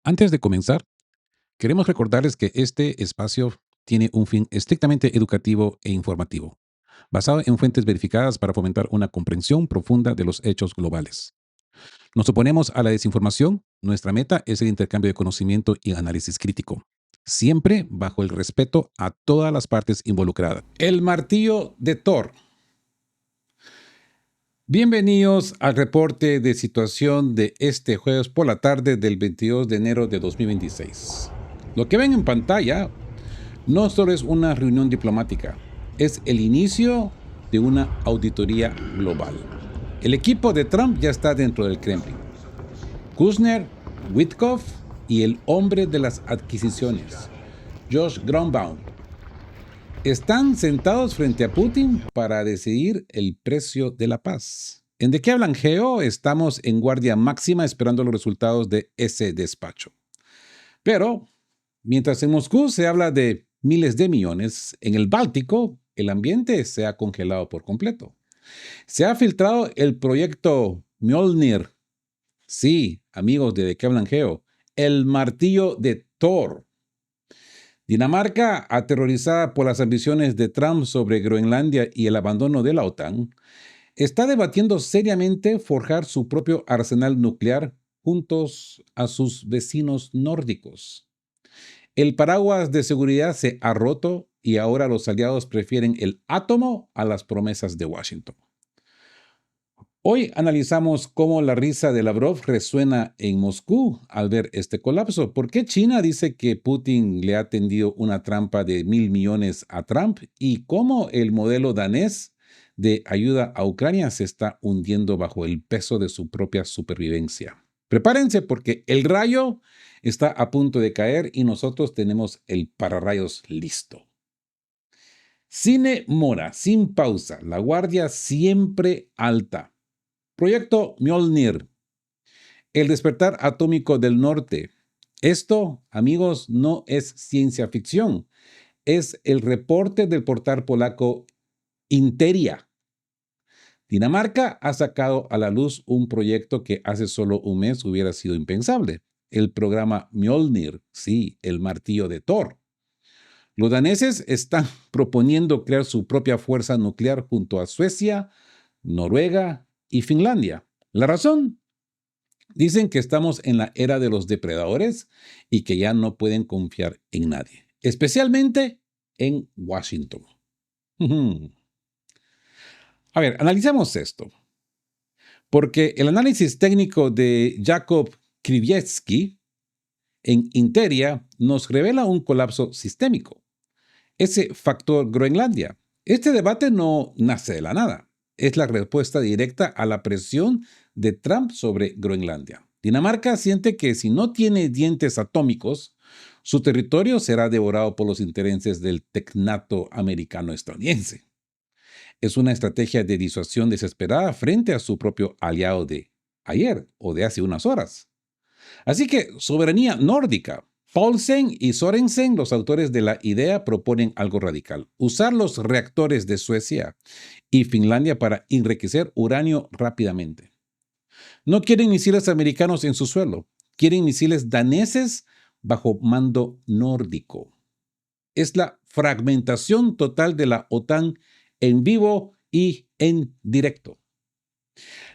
Antes de comenzar, queremos recordarles que este espacio tiene un fin estrictamente educativo e informativo, basado en fuentes verificadas para fomentar una comprensión profunda de los hechos globales. Nos oponemos a la desinformación. Nuestra meta es el intercambio de conocimiento y análisis crítico, siempre bajo el respeto a todas las partes involucradas. El martillo de Thor. Bienvenidos al reporte de situación de este jueves por la tarde del 22 de enero de 2026. Lo que ven en pantalla no solo es una reunión diplomática, es el inicio de una auditoría global. El equipo de Trump ya está dentro del Kremlin. Kushner, Witkoff y el hombre de las adquisiciones, Josh Grombaum, están sentados frente a Putin para decidir el precio de la paz. En De qué hablan Geo estamos en guardia máxima esperando los resultados de ese despacho. Pero, mientras en Moscú se habla de miles de millones, en el Báltico el ambiente se ha congelado por completo. Se ha filtrado el proyecto Mjolnir. Sí, amigos de qué hablan Geo, el martillo de Thor. Dinamarca, aterrorizada por las ambiciones de Trump sobre Groenlandia y el abandono de la OTAN, está debatiendo seriamente forjar su propio arsenal nuclear juntos a sus vecinos nórdicos. El paraguas de seguridad se ha roto y ahora los aliados prefieren el átomo a las promesas de Washington. Hoy analizamos cómo la risa de Lavrov resuena en Moscú al ver este colapso. ¿Por qué China dice que Putin le ha tendido una trampa de 1.000 millones a Trump? ¿Y cómo el modelo danés de ayuda a Ucrania se está hundiendo bajo el peso de su propia supervivencia? Prepárense porque el rayo está a punto de caer y nosotros tenemos el pararrayos listo. Cine Mora, sin pausa, la guardia siempre alta. Proyecto Mjolnir, el despertar atómico del norte. Esto, amigos, no es ciencia ficción. Es el reporte del portal polaco Interia. Dinamarca ha sacado a la luz un proyecto que hace solo un mes hubiera sido impensable. El programa Mjolnir, sí, el martillo de Thor. Los daneses están proponiendo crear su propia fuerza nuclear junto a Suecia, Noruega y Finlandia. ¿La razón? Dicen que estamos en la era de los depredadores y que ya no pueden confiar en nadie, especialmente en Washington. A ver, analicemos esto, porque el análisis técnico de Jakob Krivetsky en Interia nos revela un colapso sistémico. Ese factor Groenlandia. Este debate no nace de la nada. Es la respuesta directa a la presión de Trump sobre Groenlandia. Dinamarca siente que si no tiene dientes atómicos, su territorio será devorado por los intereses del tecnato americano-estadounidense. Es una estrategia de disuasión desesperada frente a su propio aliado de ayer o de hace unas horas. Así que soberanía nórdica. Paulsen y Sorensen, los autores de la idea, proponen algo radical: usar los reactores de Suecia y Finlandia para enriquecer uranio rápidamente. No quieren misiles americanos en su suelo, quieren misiles daneses bajo mando nórdico. Es la fragmentación total de la OTAN en vivo y en directo.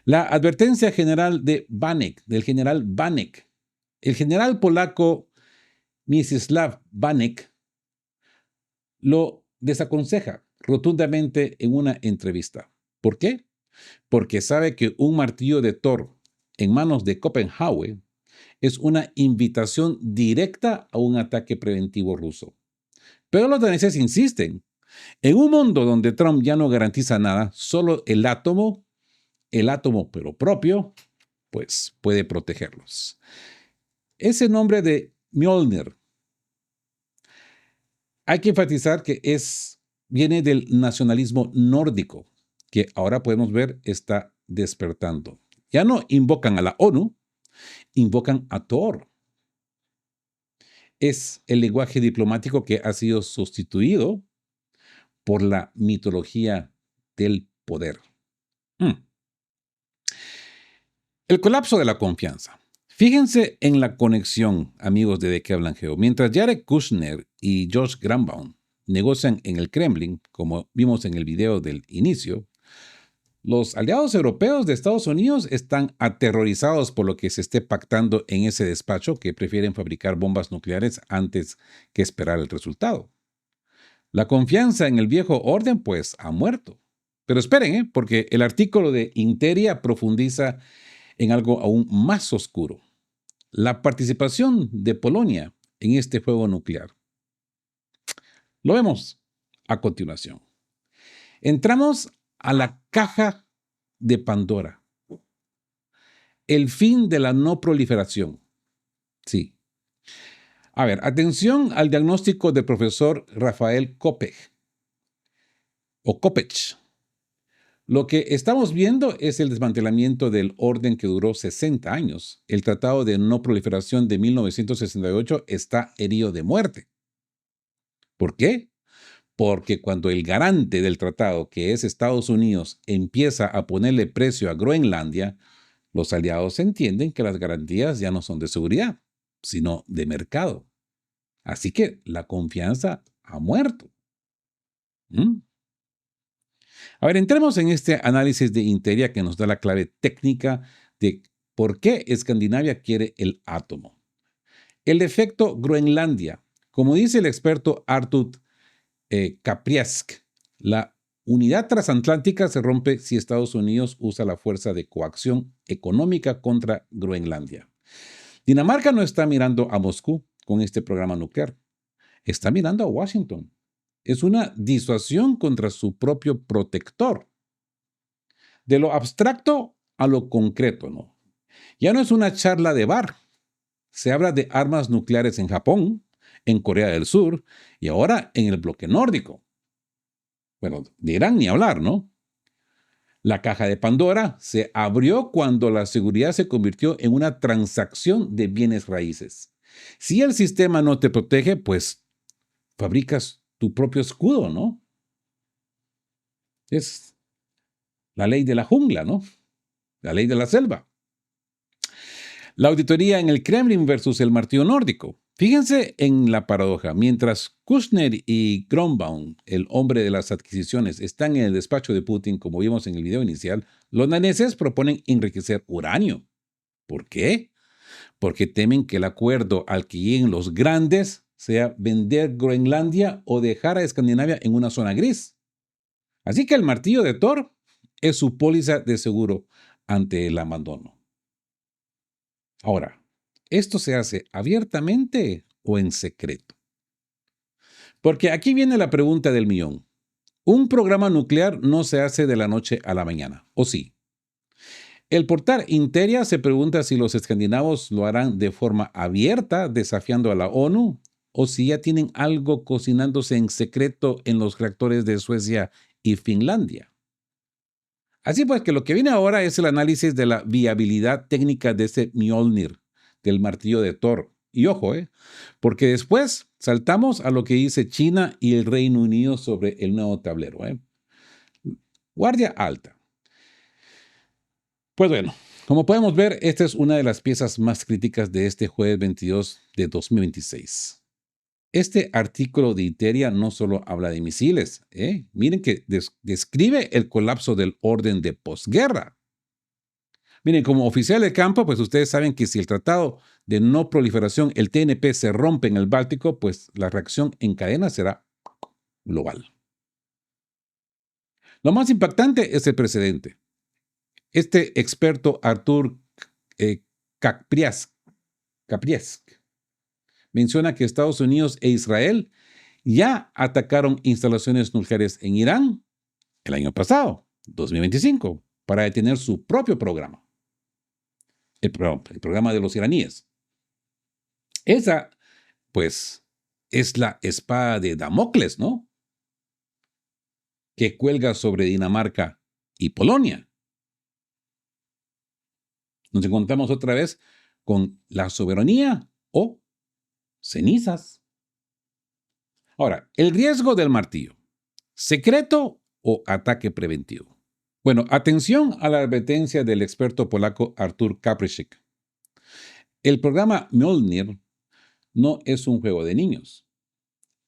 La advertencia general de Vanek, del general Vanek. El general polaco Mieczysław Vanek lo desaconseja rotundamente en una entrevista. ¿Por qué? Porque sabe que un martillo de Thor en manos de Copenhague es una invitación directa a un ataque preventivo ruso. Pero los daneses insisten. En un mundo donde Trump ya no garantiza nada, solo el átomo pero propio, pues puede protegerlos. Ese nombre de Mjolnir, hay que enfatizar que viene del nacionalismo nórdico, que ahora podemos ver está despertando. Ya no invocan a la ONU, invocan a Thor. Es el lenguaje diplomático que ha sido sustituido por la mitología del poder. El colapso de la confianza. Fíjense en la conexión, amigos de qué hablan Geo. Mientras Jared Kushner y Josh Granbaum negocian en el Kremlin, como vimos en el video del inicio, los aliados europeos de Estados Unidos están aterrorizados por lo que se esté pactando en ese despacho, que prefieren fabricar bombas nucleares antes que esperar el resultado. La confianza en el viejo orden, pues, ha muerto. Pero esperen, porque el artículo de Interia profundiza en algo aún más oscuro: la participación de Polonia en este juego nuclear. Lo vemos a continuación. Entramos a la caja de Pandora. El fin de la no proliferación. Sí. A ver, atención al diagnóstico del profesor Rafael Kopech. Lo que estamos viendo es el desmantelamiento del orden que duró 60 años. El Tratado de No Proliferación de 1968 está herido de muerte. ¿Por qué? Porque cuando el garante del tratado, que es Estados Unidos, empieza a ponerle precio a Groenlandia, los aliados entienden que las garantías ya no son de seguridad, sino de mercado. Así que la confianza ha muerto. A ver, entremos en este análisis de Interia que nos da la clave técnica de por qué Escandinavia quiere el átomo. El efecto Groenlandia. Como dice el experto Artur Kapriesk, la unidad transatlántica se rompe si Estados Unidos usa la fuerza de coacción económica contra Groenlandia. Dinamarca no está mirando a Moscú con este programa nuclear, está mirando a Washington. Es una disuasión contra su propio protector. De lo abstracto a lo concreto, ¿no? Ya no es una charla de bar. Se habla de armas nucleares en Japón, en Corea del Sur y ahora en el bloque nórdico. Bueno, de Irán ni hablar, ¿no? La caja de Pandora se abrió cuando la seguridad se convirtió en una transacción de bienes raíces. Si el sistema no te protege, pues fabricas tu propio escudo, ¿no? Es la ley de la jungla, ¿no? La ley de la selva. La auditoría en el Kremlin versus el martillo nórdico. Fíjense en la paradoja. Mientras Kushner y Gronbaum, el hombre de las adquisiciones, están en el despacho de Putin, como vimos en el video inicial, los daneses proponen enriquecer uranio. ¿Por qué? Porque temen que el acuerdo al que lleguen los grandes sea vender Groenlandia o dejar a Escandinavia en una zona gris. Así que el martillo de Thor es su póliza de seguro ante el abandono. Ahora, ¿esto se hace abiertamente o en secreto? Porque aquí viene la pregunta del millón. Un programa nuclear no se hace de la noche a la mañana, ¿o sí? El portal Interia se pregunta si los escandinavos lo harán de forma abierta, desafiando a la ONU, o si ya tienen algo cocinándose en secreto en los reactores de Suecia y Finlandia. Así pues, que lo que viene ahora es el análisis de la viabilidad técnica de este Mjolnir, del martillo de Thor. Y ojo, porque después saltamos a lo que dice China y el Reino Unido sobre el nuevo tablero. Guardia alta. Pues bueno, como podemos ver, esta es una de las piezas más críticas de este jueves 22 de 2026. Este artículo de Interia no solo habla de misiles, miren que describe el colapso del orden de posguerra. Miren, como oficial de campo, pues ustedes saben que si el Tratado de No Proliferación, el TNP, se rompe en el Báltico, pues la reacción en cadena será global. Lo más impactante es el precedente. Este experto Artur Kapriesk menciona que Estados Unidos e Israel ya atacaron instalaciones nucleares en Irán el año pasado, 2025, para detener su propio programa. El programa de los iraníes. Esa, pues, es la espada de Damocles, ¿no? Que cuelga sobre Dinamarca y Polonia. Nos encontramos otra vez con la soberanía o cenizas. Ahora, el riesgo del martillo. ¿Secreto o ataque preventivo? Bueno, atención a la advertencia del experto polaco Artur Kaprzyk. El programa Mjolnir no es un juego de niños.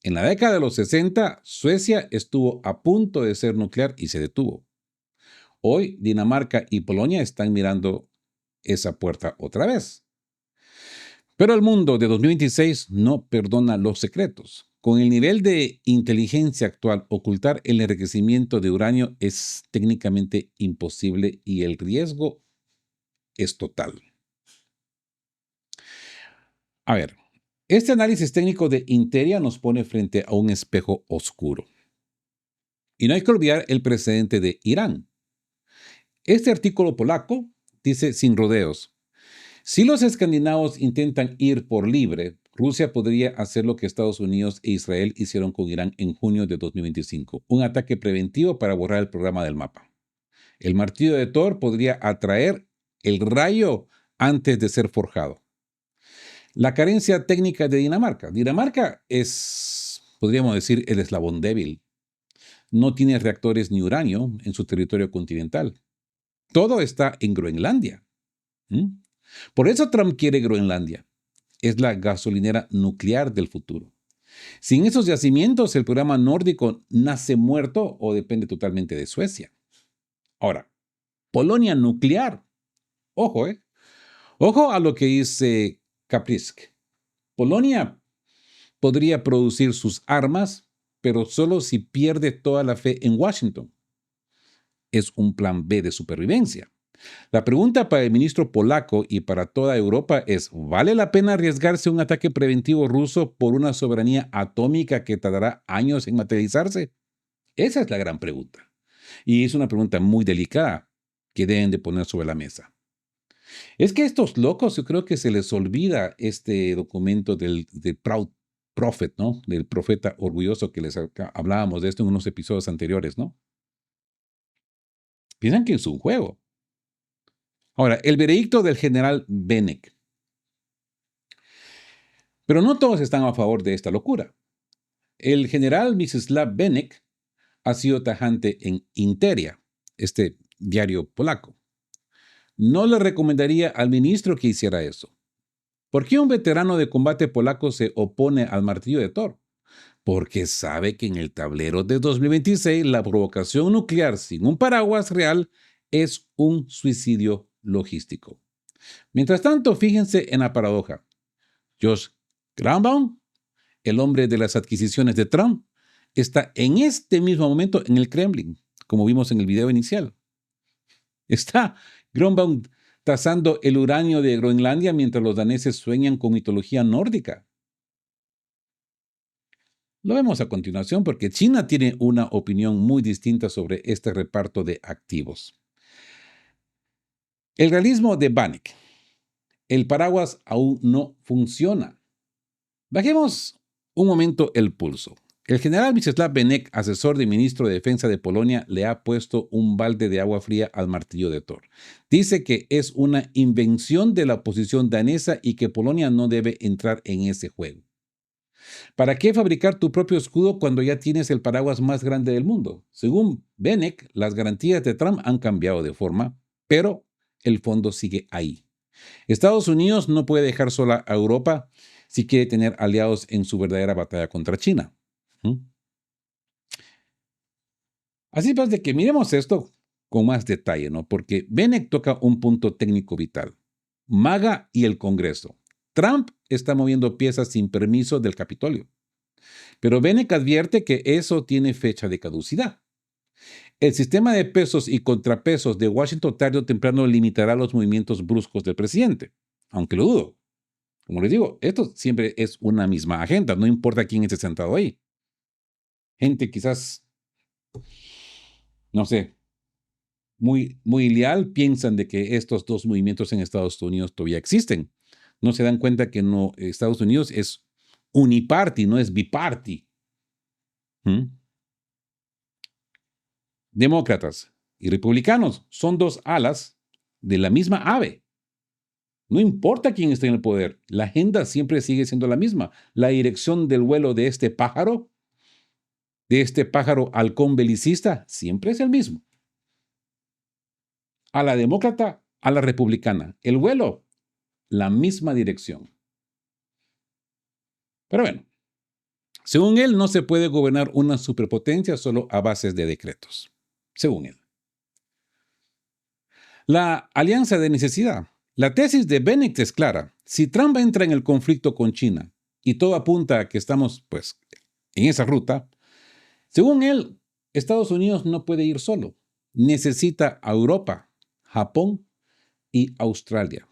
En la década de los 60, Suecia estuvo a punto de ser nuclear y se detuvo. Hoy, Dinamarca y Polonia están mirando esa puerta otra vez. Pero el mundo de 2026 no perdona los secretos. Con el nivel de inteligencia actual, ocultar el enriquecimiento de uranio es técnicamente imposible y el riesgo es total. A ver, este análisis técnico de Interia nos pone frente a un espejo oscuro. Y no hay que olvidar el precedente de Irán. Este artículo polaco dice sin rodeos: si los escandinavos intentan ir por libre, Rusia podría hacer lo que Estados Unidos e Israel hicieron con Irán en junio de 2025, un ataque preventivo para borrar el programa del mapa. El martillo de Thor podría atraer el rayo antes de ser forjado. La carencia técnica de Dinamarca. Dinamarca es, podríamos decir, el eslabón débil. No tiene reactores ni uranio en su territorio continental. Todo está en Groenlandia. ¿Mm? Por eso Trump quiere Groenlandia. Es la gasolinera nuclear del futuro. Sin esos yacimientos, el programa nórdico nace muerto o depende totalmente de Suecia. Ahora, Polonia nuclear. Ojo, ¿eh? Ojo a lo que dice Kaprisk. Polonia podría producir sus armas, pero solo si pierde toda la fe en Washington. Es un plan B de supervivencia. La pregunta para el ministro polaco y para toda Europa es: ¿vale la pena arriesgarse un ataque preventivo ruso por una soberanía atómica que tardará años en materializarse? Esa es la gran pregunta. Y es una pregunta muy delicada que deben de poner sobre la mesa. Es que a estos locos yo creo que se les olvida este documento del Proud Prophet, ¿no? Del profeta orgulloso que les hablábamos de esto en unos episodios anteriores, ¿no? Piensan que es un juego. Ahora, el veredicto del general Bennek. Pero no todos están a favor de esta locura. El general Mstislav Bennek ha sido tajante en Interia, este diario polaco. No le recomendaría al ministro que hiciera eso. ¿Por qué un veterano de combate polaco se opone al martillo de Thor? Porque sabe que en el tablero de 2026 la provocación nuclear sin un paraguas real es un suicidio logístico. Mientras tanto, fíjense en la paradoja. Josh Greenbaum, el hombre de las adquisiciones de Trump, está en este mismo momento en el Kremlin, como vimos en el video inicial. Está Greenbaum tasando el uranio de Groenlandia mientras los daneses sueñan con mitología nórdica. Lo vemos a continuación porque China tiene una opinión muy distinta sobre este reparto de activos. El realismo de Bannock. El paraguas aún no funciona. Bajemos un momento el pulso. El general Mstislav Bennek, asesor del ministro de Defensa de Polonia, le ha puesto un balde de agua fría al martillo de Thor. Dice que es una invención de la oposición danesa y que Polonia no debe entrar en ese juego. ¿Para qué fabricar tu propio escudo cuando ya tienes el paraguas más grande del mundo? Según Bennek, las garantías de Trump han cambiado de forma, pero el fondo sigue ahí. Estados Unidos no puede dejar sola a Europa si quiere tener aliados en su verdadera batalla contra China. Así pues, de que miremos esto con más detalle, ¿no? Porque Bennek toca un punto técnico vital. MAGA y el Congreso. Trump está moviendo piezas sin permiso del Capitolio. Pero Bennek advierte que eso tiene fecha de caducidad. El sistema de pesos y contrapesos de Washington tarde o temprano limitará los movimientos bruscos del presidente, aunque lo dudo. Como les digo, esto siempre es una misma agenda, no importa quién esté sentado ahí. Gente quizás, no sé, muy leal piensan de que estos dos movimientos en Estados Unidos todavía existen. No se dan cuenta que no, Estados Unidos es uniparty, no es biparty. ¿Mm? Demócratas y republicanos son dos alas de la misma ave. No importa quién esté en el poder, la agenda siempre sigue siendo la misma. La dirección del vuelo de este pájaro halcón belicista, siempre es el mismo. A la demócrata, a la republicana. El vuelo, la misma dirección. Pero bueno, según él, no se puede gobernar una superpotencia solo a bases de decretos. Según él. La alianza de necesidad. La tesis de Bennett es clara. Si Trump entra en el conflicto con China y todo apunta a que estamos, pues, en esa ruta, según él, Estados Unidos no puede ir solo. Necesita a Europa, Japón y Australia.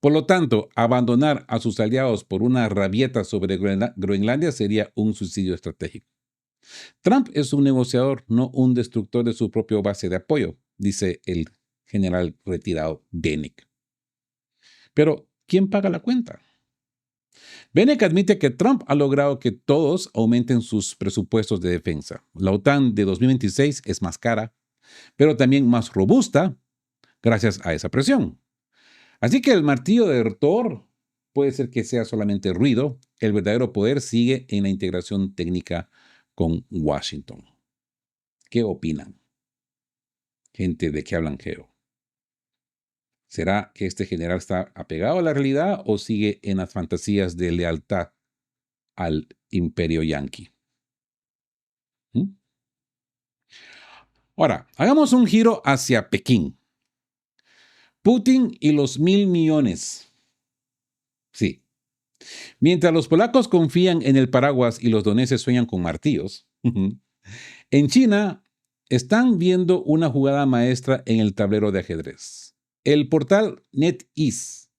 Por lo tanto, abandonar a sus aliados por una rabieta sobre Groenlandia sería un suicidio estratégico. Trump es un negociador, no un destructor de su propia base de apoyo, dice el general retirado Bennett. Pero, ¿quién paga la cuenta? Bennett admite que Trump ha logrado que todos aumenten sus presupuestos de defensa. La OTAN de 2026 es más cara, pero también más robusta gracias a esa presión. Así que el martillo de Thor puede ser que sea solamente ruido. El verdadero poder sigue en la integración técnica con Washington. ¿Qué opinan? Gente de que hablan geo. ¿Será que este general está apegado a la realidad o sigue en las fantasías de lealtad al imperio yanqui? Ahora, hagamos un giro hacia Pekín. Putin y los 1.000 millones. Sí. Mientras los polacos confían en el paraguas y los doneses sueñan con martillos, en China están viendo una jugada maestra en el tablero de ajedrez. El portal NetEase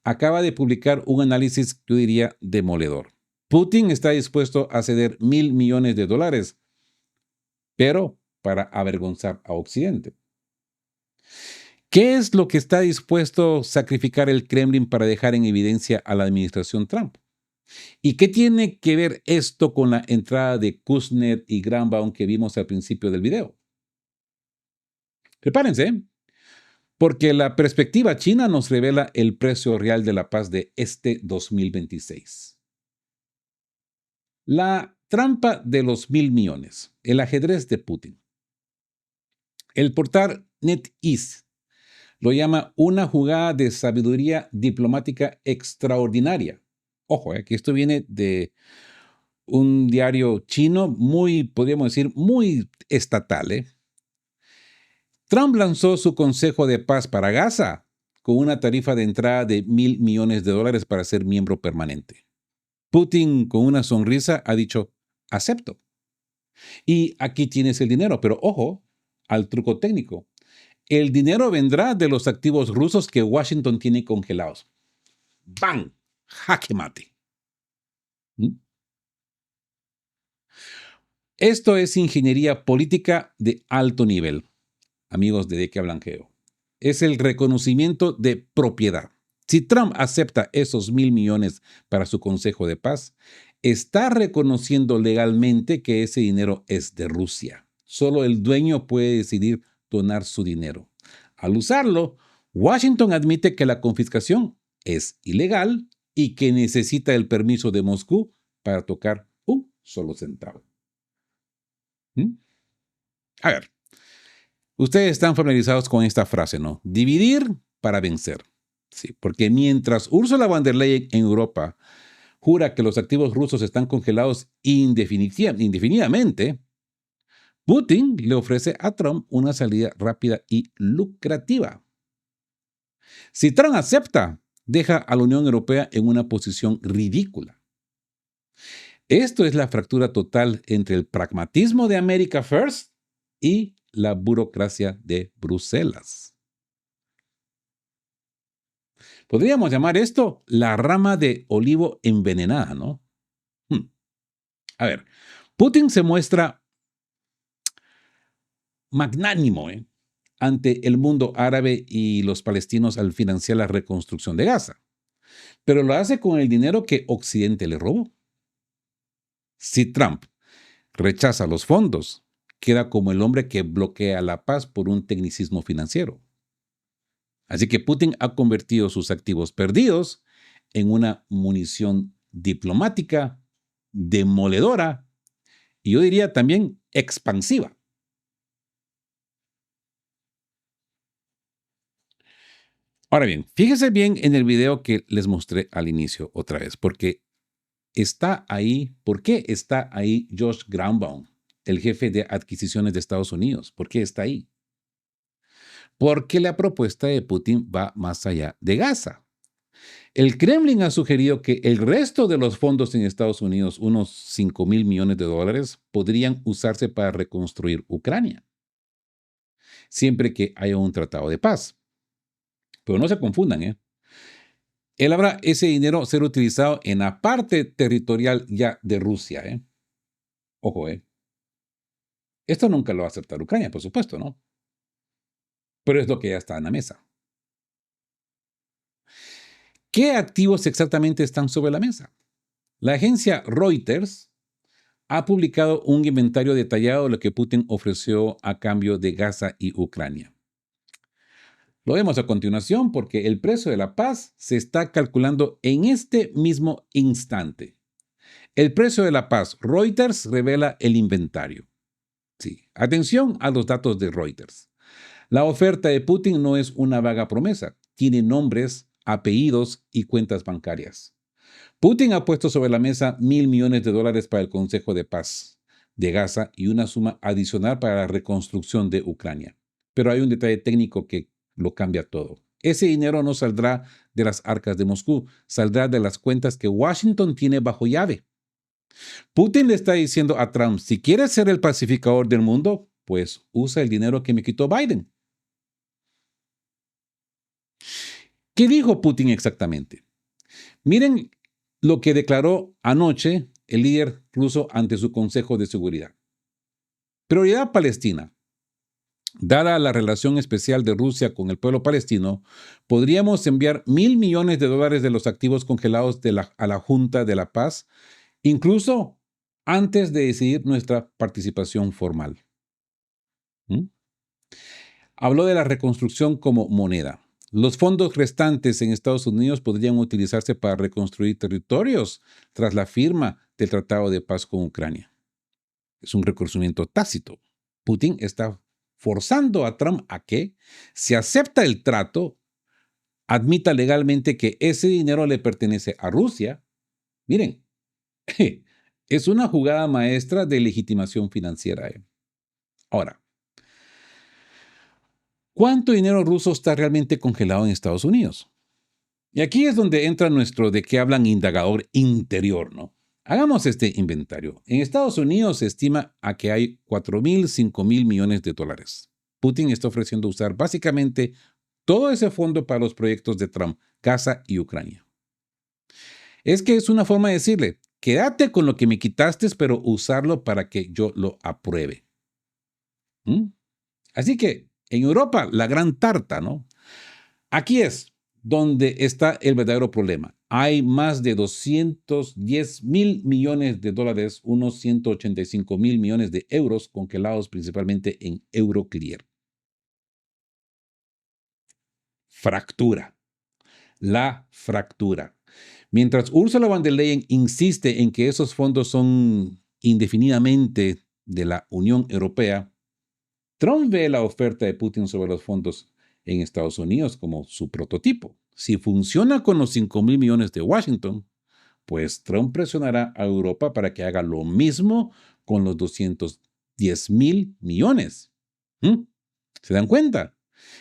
acaba de publicar un análisis, yo diría, demoledor. Putin está dispuesto a ceder $1.000 millones, pero para avergonzar a Occidente. ¿Qué es lo que está dispuesto a sacrificar el Kremlin para dejar en evidencia a la administración Trump? ¿Y qué tiene que ver esto con la entrada de Kushner y Granbaum que vimos al principio del video? Prepárense, porque la perspectiva china nos revela el precio real de la paz de este 2026. La trampa de los 1.000 millones, el ajedrez de Putin. El portal NetEase lo llama una jugada de sabiduría diplomática extraordinaria. Ojo, que esto viene de un diario chino muy, podríamos decir, muy estatal. Trump lanzó su Consejo de Paz para Gaza con una tarifa de entrada de $1.000 millones para ser miembro permanente. Putin, con una sonrisa, ha dicho, acepto. Y aquí tienes el dinero, pero ojo al truco técnico. El dinero vendrá de los activos rusos que Washington tiene congelados. ¡Bam! ¡Jaque mate! ¿Mm? Esto es ingeniería política de alto nivel, amigos de qué hablan geo. Es el reconocimiento de propiedad. Si Trump acepta esos 1.000 millones para su Consejo de Paz, está reconociendo legalmente que ese dinero es de Rusia. Solo el dueño puede decidir donar su dinero. Al usarlo, Washington admite que la confiscación es ilegal y que necesita el permiso de Moscú para tocar un solo centavo. A ver, ustedes están familiarizados con esta frase, ¿no? Dividir para vencer. Sí, porque mientras Ursula von der Leyen en Europa jura que los activos rusos están congelados indefinidamente, Putin le ofrece a Trump una salida rápida y lucrativa. Si Trump acepta, deja a la Unión Europea en una posición ridícula. Esto es la fractura total entre el pragmatismo de America First y la burocracia de Bruselas. Podríamos llamar esto la rama de olivo envenenada, ¿no? A ver, Putin se muestra magnánimo ante el mundo árabe y los palestinos al financiar la reconstrucción de Gaza, pero lo hace con el dinero que Occidente le robó. Si Trump rechaza los fondos, queda como el hombre que bloquea la paz por un tecnicismo financiero. Así que Putin ha convertido sus activos perdidos en una munición diplomática demoledora y yo diría también expansiva. Ahora bien, fíjese bien en el video que les mostré al inicio otra vez, porque está ahí. ¿Por qué está ahí Josh Greenbaum, el jefe de adquisiciones de Estados Unidos? ¿Por qué está ahí? Porque la propuesta de Putin va más allá de Gaza. El Kremlin ha sugerido que el resto de los fondos en Estados Unidos, unos 5.000 millones de dólares, podrían usarse para reconstruir Ucrania, siempre que haya un tratado de paz. Pero no se confundan, ¿eh? Él habrá ese dinero ser utilizado en la parte territorial ya de Rusia, ¿eh? Ojo, ¿eh? Esto nunca lo va a aceptar Ucrania, por supuesto, ¿no? Pero es lo que ya está en la mesa. ¿Qué activos exactamente están sobre la mesa? La agencia Reuters ha publicado un inventario detallado de lo que Putin ofreció a cambio de Gaza y Ucrania. Lo vemos a continuación porque el precio de la paz se está calculando en este mismo instante. El precio de la paz, Reuters revela el inventario. Sí, atención a los datos de Reuters. La oferta de Putin no es una vaga promesa, tiene nombres, apellidos y cuentas bancarias. Putin ha puesto sobre la mesa $1.000 millones para el Consejo de Paz de Gaza y una suma adicional para la reconstrucción de Ucrania. Pero hay un detalle técnico que lo cambia todo. Ese dinero no saldrá de las arcas de Moscú, saldrá de las cuentas que Washington tiene bajo llave. Putin le está diciendo a Trump, si quieres ser el pacificador del mundo, pues usa el dinero que me quitó Biden. ¿Qué dijo Putin exactamente? Miren lo que declaró anoche el líder ruso ante su Consejo de Seguridad. Prioridad Palestina. Dada la relación especial de Rusia con el pueblo palestino, podríamos enviar $1.000 millones de los activos congelados a la Junta de la Paz, incluso antes de decidir nuestra participación formal. ¿Mm? Habló de la reconstrucción como moneda. Los fondos restantes en Estados Unidos podrían utilizarse para reconstruir territorios tras la firma del Tratado de Paz con Ucrania. Es un reconocimiento tácito. Putin está forzando a Trump a que, si acepta el trato, admita legalmente que ese dinero le pertenece a Rusia. Miren, es una jugada maestra de legitimación financiera. Ahora, ¿cuánto dinero ruso está realmente congelado en Estados Unidos? Y aquí es donde entra nuestro de qué hablan indagador interior, ¿no? Hagamos este inventario. En Estados Unidos se estima a que hay 4.000, 5.000 millones de dólares. Putin está ofreciendo usar básicamente todo ese fondo para los proyectos de Trump, Gaza y Ucrania. Es que es una forma de decirle, quédate con lo que me quitaste, pero usarlo para que yo lo apruebe. ¿Mm? Así que en Europa, la gran tarta, ¿no? Aquí es donde está el verdadero problema. Hay más de 210.000 millones de dólares, unos 185.000 millones de euros congelados principalmente en Euroclear. Fractura. La fractura. Mientras Ursula von der Leyen insiste en que esos fondos son indefinidamente de la Unión Europea, Trump ve la oferta de Putin sobre los fondos en Estados Unidos como su prototipo. Si funciona con los 5.000 millones de Washington, pues Trump presionará a Europa para que haga lo mismo con los 210.000 millones. ¿Mm? ¿Se dan cuenta?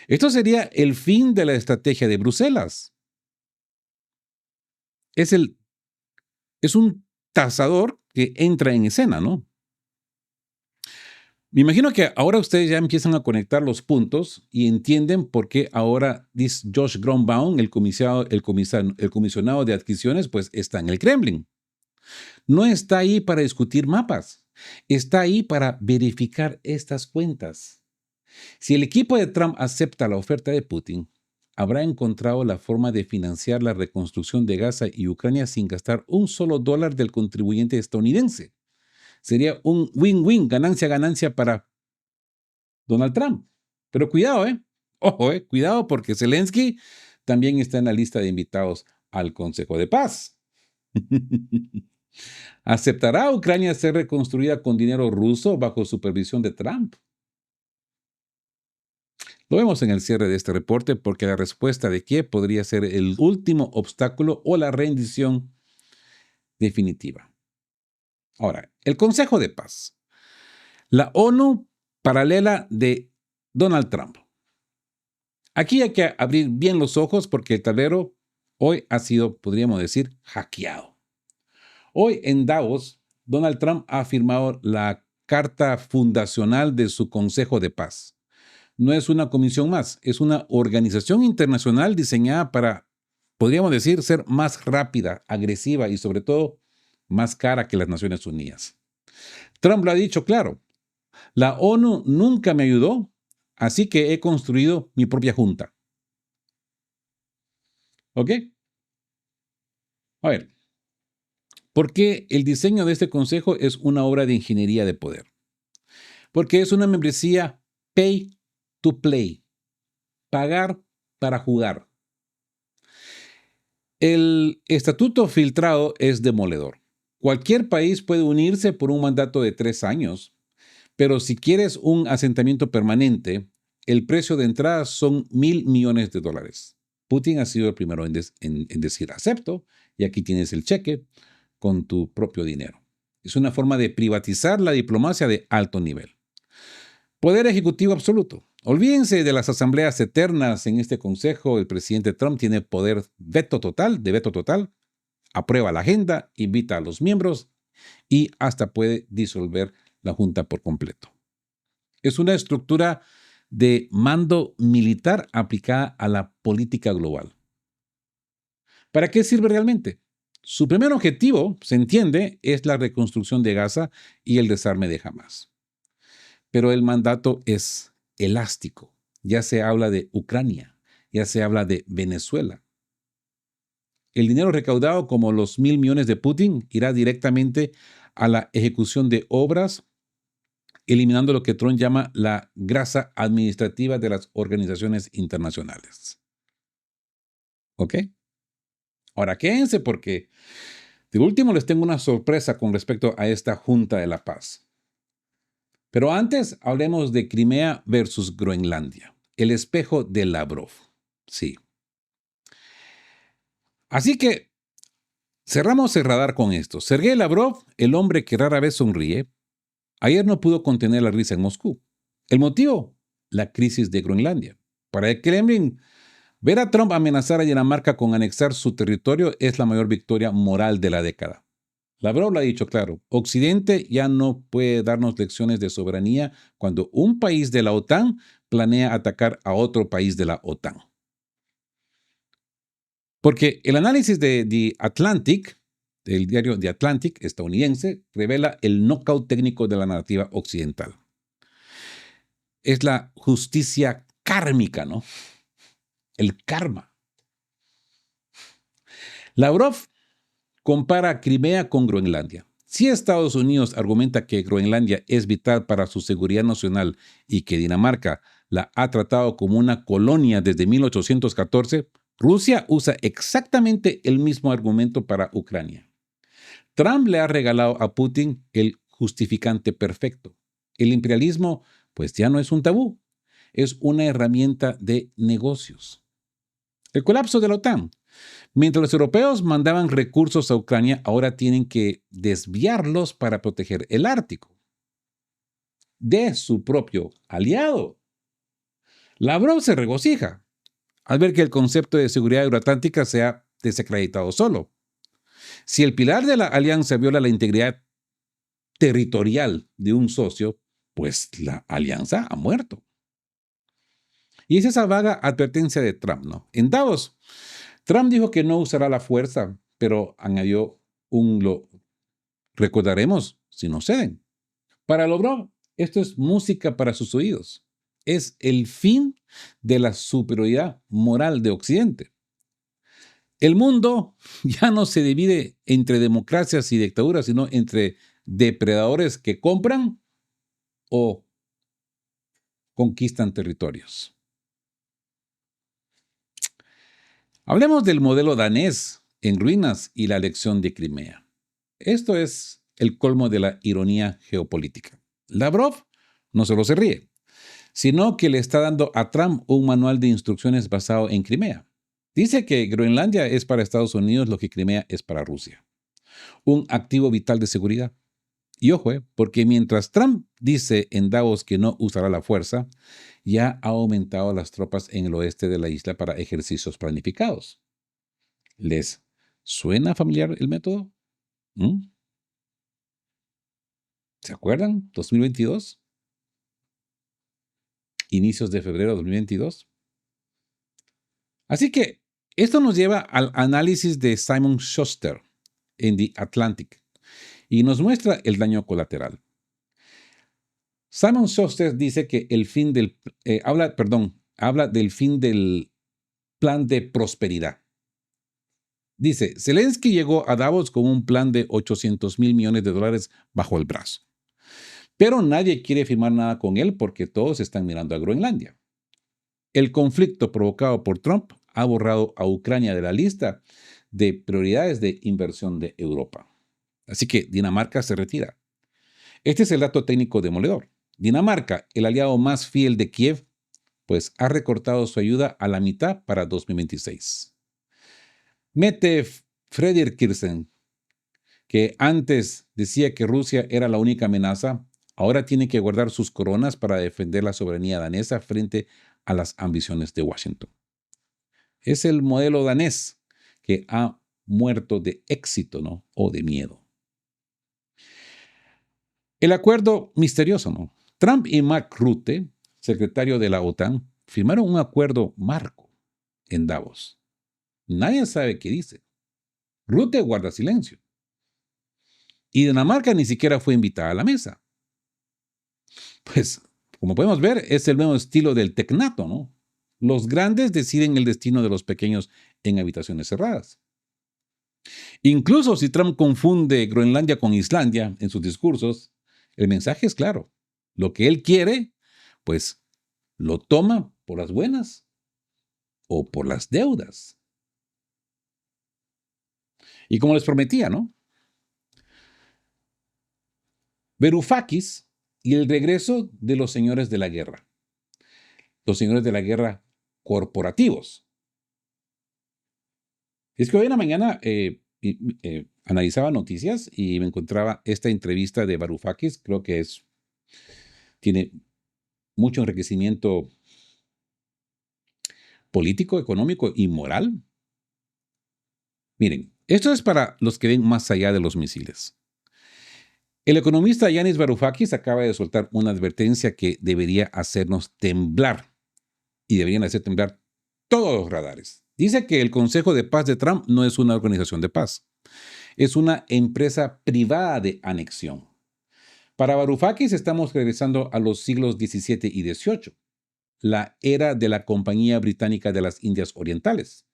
Esto sería el fin de la estrategia de Bruselas. Es un tasador que entra en escena, ¿no? Me imagino que ahora ustedes ya empiezan a conectar los puntos y entienden por qué ahora dice Josh Greenbaum, el comisionado de adquisiciones, pues está en el Kremlin. No está ahí para discutir mapas, está ahí para verificar estas cuentas. Si el equipo de Trump acepta la oferta de Putin, habrá encontrado la forma de financiar la reconstrucción de Gaza y Ucrania sin gastar un solo dólar del contribuyente estadounidense. Sería un win-win, ganancia-ganancia para Donald Trump. Pero cuidado, ¿eh? Ojo, cuidado porque Zelensky también está en la lista de invitados al Consejo de Paz. ¿Aceptará Ucrania ser reconstruida con dinero ruso bajo supervisión de Trump? Lo vemos en el cierre de este reporte porque la respuesta de Kiev podría ser el último obstáculo o la rendición definitiva. Ahora, el Consejo de Paz. La ONU paralela de Donald Trump. Aquí hay que abrir bien los ojos porque el tablero hoy ha sido, podríamos decir, hackeado. Hoy en Davos, Donald Trump ha firmado la carta fundacional de su Consejo de Paz. No es una comisión más, es una organización internacional diseñada para, podríamos decir, ser más rápida, agresiva y sobre todo más cara que las Naciones Unidas. Trump lo ha dicho claro, la ONU nunca me ayudó, así que he construido mi propia junta. ¿Ok? A ver, ¿por qué el diseño de este consejo es una obra de ingeniería de poder? Porque es una membresía pay to play, pagar para jugar. El estatuto filtrado es demoledor. Cualquier país puede unirse por un mandato de 3 años, pero si quieres un asentamiento permanente, el precio de entrada son $1,000 millones. Putin ha sido el primero en decir acepto y aquí tienes el cheque con tu propio dinero. Es una forma de privatizar la diplomacia de alto nivel. Poder ejecutivo absoluto. Olvídense de las asambleas eternas en este consejo. El presidente Trump tiene poder de veto total, aprueba la agenda, invita a los miembros y hasta puede disolver la junta por completo. Es una estructura de mando militar aplicada a la política global. ¿Para qué sirve realmente? Su primer objetivo, se entiende, es la reconstrucción de Gaza y el desarme de Hamás. Pero el mandato es elástico. Ya se habla de Ucrania, ya se habla de Venezuela. El dinero recaudado, como los $1,000 millones de Putin, irá directamente a la ejecución de obras, eliminando lo que Trump llama la grasa administrativa de las organizaciones internacionales. ¿Ok? Ahora quédense porque de último les tengo una sorpresa con respecto a esta Junta de la Paz. Pero antes hablemos de Crimea versus Groenlandia, el espejo de Lavrov. Sí. Así que cerramos el radar con esto. Sergei Lavrov, el hombre que rara vez sonríe, ayer no pudo contener la risa en Moscú. ¿El motivo? La crisis de Groenlandia. Para el Kremlin, ver a Trump amenazar a Dinamarca con anexar su territorio es la mayor victoria moral de la década. Lavrov lo ha dicho claro, Occidente ya no puede darnos lecciones de soberanía cuando un país de la OTAN planea atacar a otro país de la OTAN. Porque el análisis de The Atlantic, del diario The Atlantic estadounidense, revela el knockout técnico de la narrativa occidental. Es la justicia kármica, ¿no? El karma. Lavrov compara Crimea con Groenlandia. Si Estados Unidos argumenta que Groenlandia es vital para su seguridad nacional y que Dinamarca la ha tratado como una colonia desde 1814, Rusia usa exactamente el mismo argumento para Ucrania. Trump le ha regalado a Putin el justificante perfecto. El imperialismo, pues ya no es un tabú, es una herramienta de negocios. El colapso de la OTAN. Mientras los europeos mandaban recursos a Ucrania, ahora tienen que desviarlos para proteger el Ártico de su propio aliado. Lavrov se regocija al ver que el concepto de seguridad euroatlántica se ha desacreditado solo. Si el pilar de la alianza viola la integridad territorial de un socio, pues la alianza ha muerto. Y es esa vaga advertencia de Trump, ¿no? En Davos, Trump dijo que no usará la fuerza, pero añadió lo recordaremos si nos ceden. Para Lavrov, esto es música para sus oídos. Es el fin de la superioridad moral de Occidente. El mundo ya no se divide entre democracias y dictaduras, sino entre depredadores que compran o conquistan territorios. Hablemos del modelo danés en ruinas y la elección de Crimea. Esto es el colmo de la ironía geopolítica. Lavrov no solo se ríe, sino que le está dando a Trump un manual de instrucciones basado en Crimea. Dice que Groenlandia es para Estados Unidos lo que Crimea es para Rusia. Un activo vital de seguridad. Y ojo, porque mientras Trump dice en Davos que no usará la fuerza, ya ha aumentado las tropas en el oeste de la isla para ejercicios planificados. ¿Les suena familiar el método? ¿Mm? ¿Se acuerdan? 2022. Inicios de febrero de 2022. Así que esto nos lleva al análisis de Simon Schuster en The Atlantic y nos muestra el daño colateral. Simon Schuster dice que habla del fin del plan de prosperidad. Dice, Zelensky llegó a Davos con un plan de $800 mil millones bajo el brazo. Pero nadie quiere firmar nada con él porque todos están mirando a Groenlandia. El conflicto provocado por Trump ha borrado a Ucrania de la lista de prioridades de inversión de Europa. Así que Dinamarca se retira. Este es el dato técnico demoledor. Dinamarca, el aliado más fiel de Kiev, pues ha recortado su ayuda a la mitad para 2026. Mette Frederiksen, que antes decía que Rusia era la única amenaza, ahora tiene que guardar sus coronas para defender la soberanía danesa frente a las ambiciones de Washington. Es el modelo danés que ha muerto de éxito, ¿no? O de miedo. El acuerdo misterioso, ¿no? Trump y Mark Rutte, secretario de la OTAN, firmaron un acuerdo marco en Davos. Nadie sabe qué dice. Rutte guarda silencio. Y Dinamarca ni siquiera fue invitada a la mesa. Pues, como podemos ver, es el nuevo estilo del tecnato, ¿no? Los grandes deciden el destino de los pequeños en habitaciones cerradas. Incluso si Trump confunde Groenlandia con Islandia en sus discursos, el mensaje es claro. Lo que él quiere, pues, lo toma por las buenas o por las deudas. Y como les prometía, ¿no? Varoufakis y el regreso de los señores de la guerra. Los señores de la guerra corporativos. Es que hoy en la mañana analizaba noticias y me encontraba esta entrevista de Varoufakis. Creo que tiene mucho enriquecimiento político, económico y moral. Miren, esto es para los que ven más allá de los misiles. El economista Yanis Varoufakis acaba de soltar una advertencia que debería hacernos temblar y deberían hacer temblar todos los radares. Dice que el Consejo de Paz de Trump no es una organización de paz, es una empresa privada de anexión. Para Varoufakis estamos regresando a los siglos XVII y XVIII, la era de la Compañía Británica de las Indias Orientales.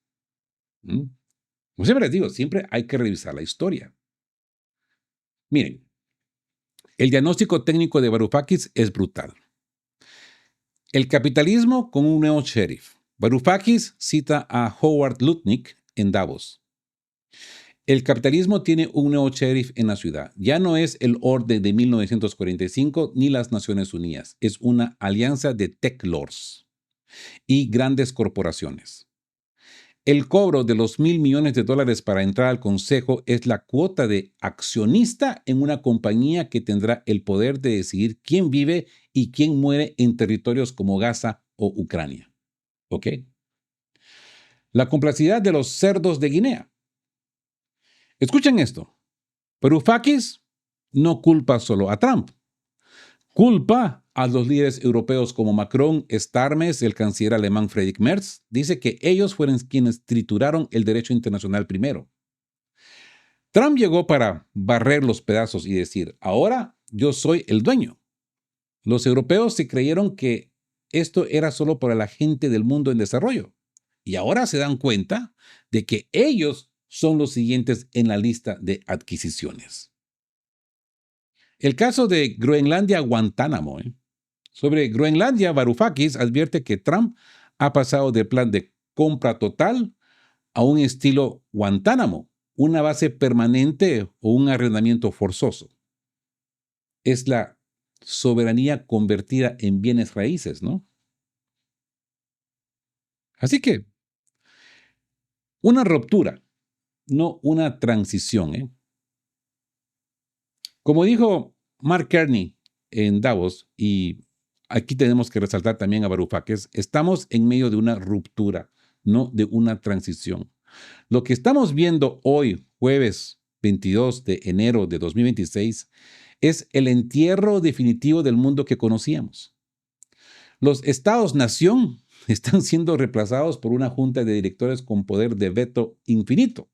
Como siempre les digo, siempre hay que revisar la historia. Miren, el diagnóstico técnico de Varoufakis es brutal. El capitalismo con un nuevo sheriff. Varoufakis cita a Howard Lutnick en Davos. El capitalismo tiene un nuevo sheriff en la ciudad. Ya no es el orden de 1945 ni las Naciones Unidas. Es una alianza de tech lords y grandes corporaciones. El cobro de los $1,000 millones para entrar al consejo es la cuota de accionista en una compañía que tendrá el poder de decidir quién vive y quién muere en territorios como Gaza o Ucrania. ¿Ok? La complicidad de los cerdos de Guinea. Escuchen esto. Varoufakis no culpa solo a Trump. Culpa a los líderes europeos como Macron, Starmes, el canciller alemán Friedrich Merz. Dice que ellos fueron quienes trituraron el derecho internacional primero. Trump llegó para barrer los pedazos y decir, ahora yo soy el dueño. Los europeos se creyeron que esto era solo para la gente del mundo en desarrollo. Y ahora se dan cuenta de que ellos son los siguientes en la lista de adquisiciones. El caso de Groenlandia-Guantánamo. Sobre Groenlandia, Varoufakis advierte que Trump ha pasado del plan de compra total a un estilo Guantánamo, una base permanente o un arrendamiento forzoso. Es la soberanía convertida en bienes raíces, ¿no? Así que una ruptura, no una transición, ¿eh? Como dijo Mark Carney en Davos, y aquí tenemos que resaltar también a Varoufakis, estamos en medio de una ruptura, no de una transición. Lo que estamos viendo hoy, jueves 22 de enero de 2026, es el entierro definitivo del mundo que conocíamos. Los estados-nación están siendo reemplazados por una junta de directores con poder de veto infinito.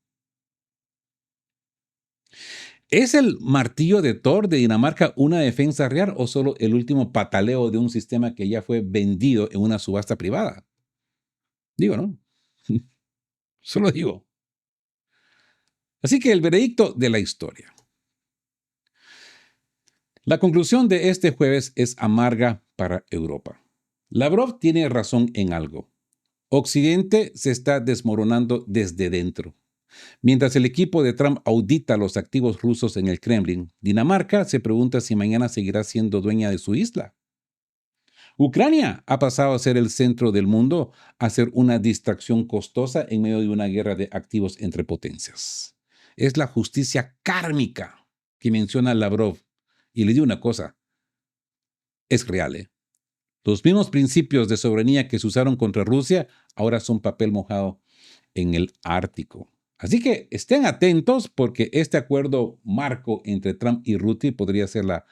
¿Es el martillo de Thor de Dinamarca una defensa real o solo el último pataleo de un sistema que ya fue vendido en una subasta privada? Digo, ¿no? Solo digo. Así que el veredicto de la historia. La conclusión de este jueves es amarga para Europa. Lavrov tiene razón en algo. Occidente se está desmoronando desde dentro. Mientras el equipo de Trump audita los activos rusos en el Kremlin, Dinamarca se pregunta si mañana seguirá siendo dueña de su isla. Ucrania ha pasado a ser el centro del mundo, a ser una distracción costosa en medio de una guerra de activos entre potencias. Es la justicia kármica que menciona Lavrov. Y le digo una cosa, es real, ¿eh? Los mismos principios de soberanía que se usaron contra Rusia ahora son papel mojado en el Ártico. Así que estén atentos porque este acuerdo marco entre Trump y Rutte podría ser la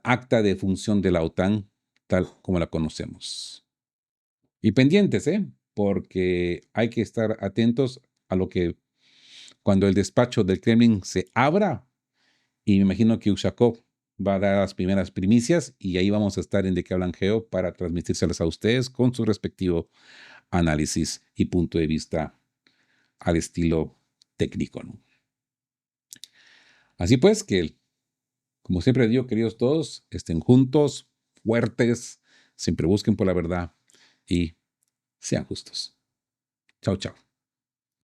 acta de función de la OTAN tal como la conocemos. Y pendientes, porque hay que estar atentos a lo que cuando el despacho del Kremlin se abra, y me imagino que Ushakov va a dar las primeras primicias y ahí vamos a estar en De Qué Hablan Geo para transmitírselas a ustedes con su respectivo análisis y punto de vista al estilo técnico, ¿no? Así pues que, como siempre digo, queridos todos, estén juntos, fuertes, siempre busquen por la verdad y sean justos. Chao, chao.